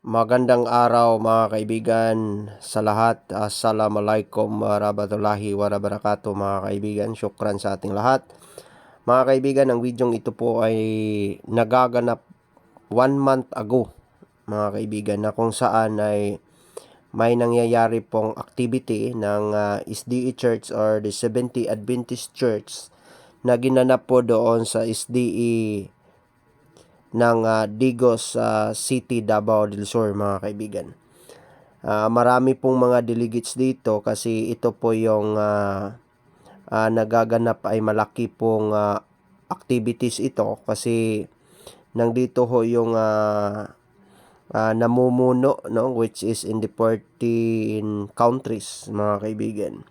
Magandang araw mga kaibigan sa lahat. Assalamualaikum warahmatullahi wabarakatuh mga kaibigan. Syukran sa ating lahat. Mga kaibigan, ang video ito po ay nagaganap 1 month ago mga kaibigan, na kung saan ay may nangyayari pong activity ng SDE Church or the Seventh-day Adventist Church na ginanap po doon sa SDE ng Digos City, Davao del Sur mga kaibigan. Marami pong mga delegates dito kasi ito po yung nagaganap ay malaki pong activities ito kasi nandito ho yung namumuno, no, which is in the 14 countries mga kaibigan.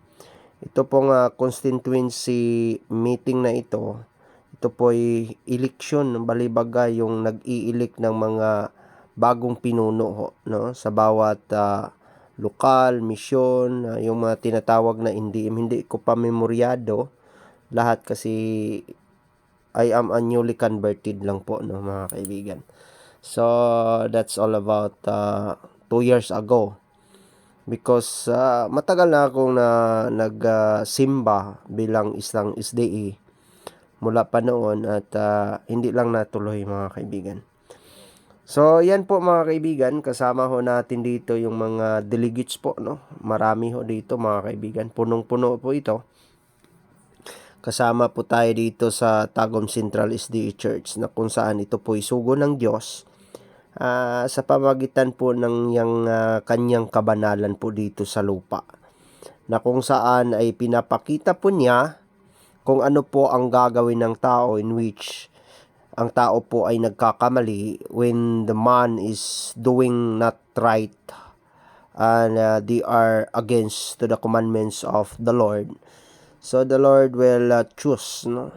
Ito pong constituency meeting na ito po ay eleksyon, balibaga yung nag-iilik ng mga bagong pinuno ho, no, sa bawat lokal, misyon, yung mga tinatawag na hindi ko pa memoryado lahat kasi I am a newly converted lang po, no, mga kaibigan. So that's all about 2 years ago because matagal na akong nagsimba bilang isang SDE mula pa noon at hindi lang natuloy mga kaibigan. So yan po mga kaibigan, kasama ho natin dito yung mga delegates po, no. Marami ho dito mga kaibigan, punong-puno po ito. Kasama po tayo dito sa Tagum Central SDA Church na kung saan ito po isugo ng Diyos sa pamagitan po ng kanyang kabanalan po dito sa lupa, na kung saan ay pinapakita po niya kung ano po ang gagawin ng tao in which ang tao po ay nagkakamali when the man is doing not right and they are against to the commandments of the Lord. So the Lord will choose, no?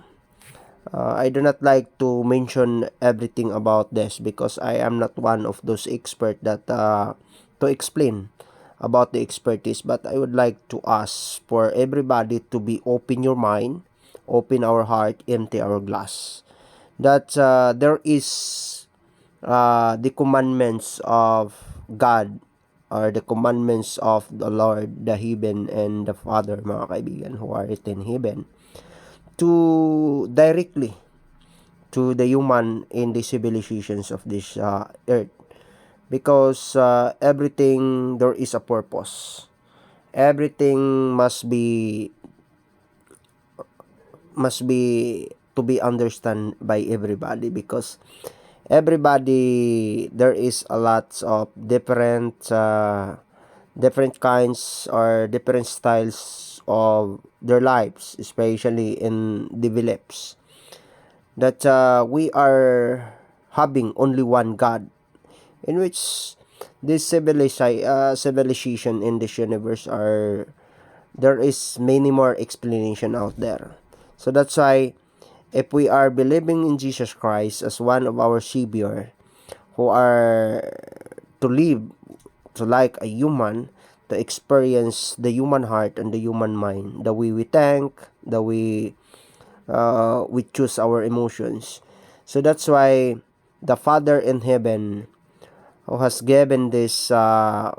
I do not like to mention everything about this because I am not one of those experts that to explain about the expertise, but I would like to ask for everybody to be open your mind, open our heart, empty our glass. That there is the commandments of God or the commandments of the Lord, the heaven and the Father, mga kaibigan, who are in heaven, to directly to the human in the civilizations of this earth. Because everything, there is a purpose. Everything must be to be understand by everybody, because everybody, there is a lot of different kinds or different styles of their lives, especially in develops, that we are having only one God, in which this civilization in this universe are, there is many more explanation out there. So that's why if we are believing in Jesus Christ as one of our Savior, who are to live to like a human, to experience the human heart and the human mind, the way we think, the way we choose our emotions. So that's why the Father in heaven, who has given this the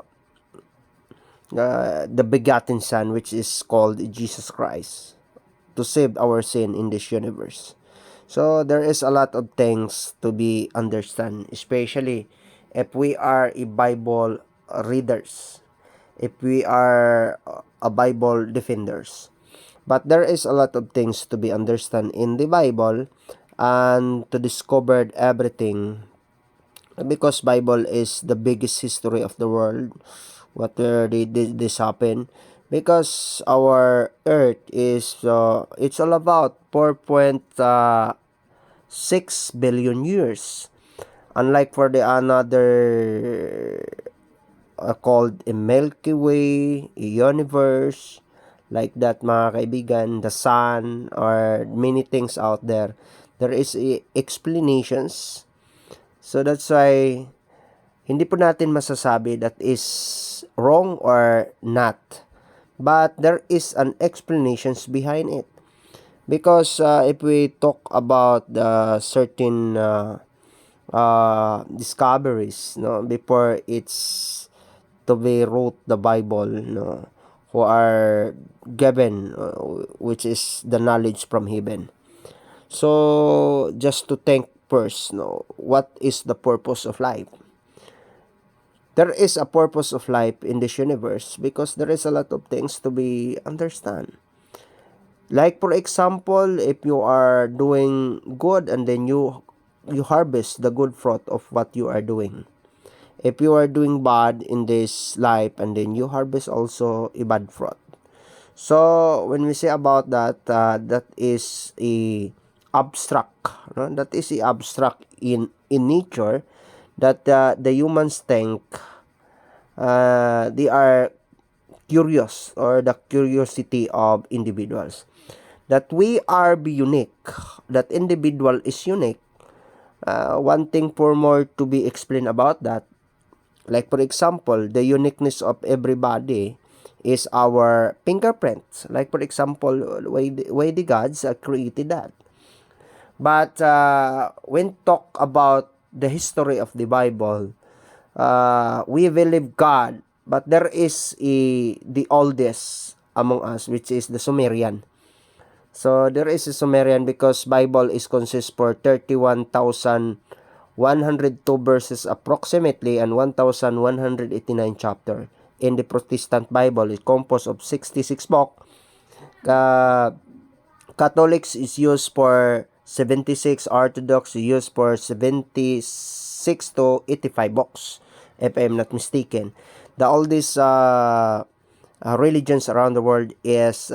begotten Son, which is called Jesus Christ, to save our sin in this universe. So there is a lot of things to be understand, especially if we are a Bible readers, if we are a Bible defenders. But there is a lot of things to be understand in the Bible and to discover everything, because Bible is the biggest history of the world. What where did this happen? Because our earth is it's all about 4.6 billion years, unlike for the another called a Milky Way, a universe, like that mga kaibigan, the sun, or many things out there. There is explanations. So that's why hindi po natin masasabi that is wrong or not. But there is an explanations behind it. Because if we talk about the certain discoveries, no, before it's to be wrote the Bible, no, who are given, which is the knowledge from heaven. So just to think first, no, what is the purpose of life? There is a purpose of life in this universe because there is a lot of things to be understand. Like for example, if you are doing good and then you harvest the good fruit of what you are doing. If you are doing bad in this life and then you harvest also a bad fruit. So when we say about that, that is a abstract, no? That is a abstract in nature that the humans think they are curious, or the curiosity of individuals, that we are be unique, that individual is unique. One thing for more to be explained about that, like for example, the uniqueness of everybody is our fingerprints. Like for example, way the gods created that. But when talk about the history of the Bible, we believe God, but there is the oldest among us, which is the Sumerian. So there is a Sumerian because Bible is consists for 31,102 verses approximately and 1,189 chapter. In the Protestant Bible, it composed of 66 book. Uh, Catholics is used for 76, Orthodox is used for 76 to 85 books, if I'm not mistaken. The oldest religions around the world is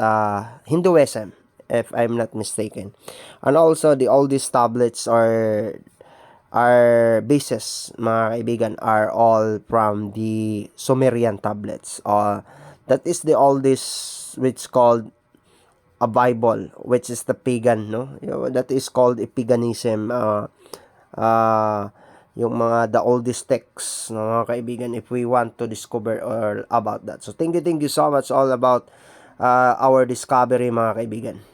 Hinduism, if I'm not mistaken. And also, the oldest tablets are bases, mga kaibigan, are all from the Sumerian tablets. That is the oldest, which called a Bible, which is the pagan, no? That is called a paganism. Yung mga the oldest texts, no, mga kaibigan, if we want to discover or about that. So thank you so much all about our discovery, mga kaibigan.